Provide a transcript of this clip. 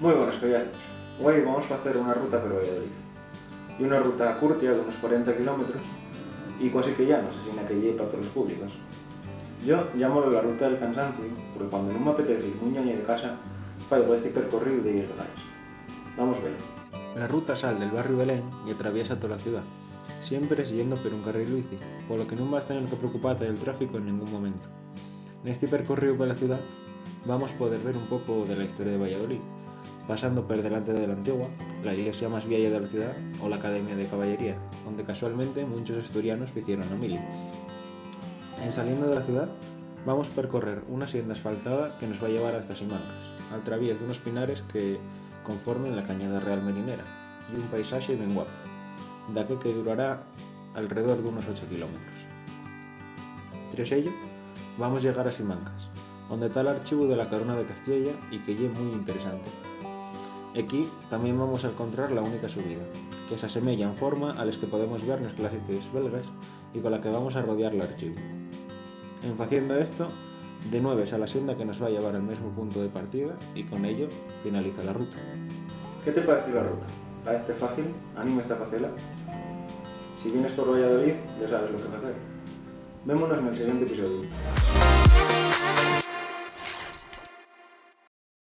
Moi buenas collados. Hoy vamos a hacer una ruta por Valladolid. Y una ruta curtia de unos 40 kilómetros y casi que llanos, así que llegue para todos los públicos. Yo llamo la ruta del cansancio porque cuando no me apetece ir muy ñoñe de casa, faigo este percorrido de 10 lugares. Vamos a ver. La ruta sale del barrio Belén y atraviesa toda la ciudad, siempre siguiendo por un carril bici, por lo que no vas a tener que preocuparte del tráfico en ningún momento. En este percorrido por la ciudad vamos a poder ver un poco de la historia de Valladolid, pasando por delante de la Antigua, la iglesia más vieja de la ciudad o la Academia de Caballería, donde casualmente muchos asturianos hicieron la mili. En saliendo de la ciudad, vamos a percorrer una senda asfaltada que nos va a llevar hasta Simancas, al través de unos pinares que conforman la Cañada Real Merinera y un paisaje bien guapo, de que durará alrededor de unos 8 kilómetros. Tras ello, vamos a llegar a Simancas, donde está el archivo de la Corona de Castilla y que es muy interesante. Aquí también vamos a encontrar la única subida, que se asemeja en forma a las que podemos ver en los clásicos belgas y con la que vamos a rodear el archivo. En haciendo esto, de nuevo a la senda que nos va a llevar al mismo punto de partida y con ello finaliza la ruta. ¿Qué te pareció la ruta? ¿Parece fácil? ¿Anima esta facela? Si vienes por Valladolid, ya sabes lo que hacer. Vémonos en el siguiente episodio.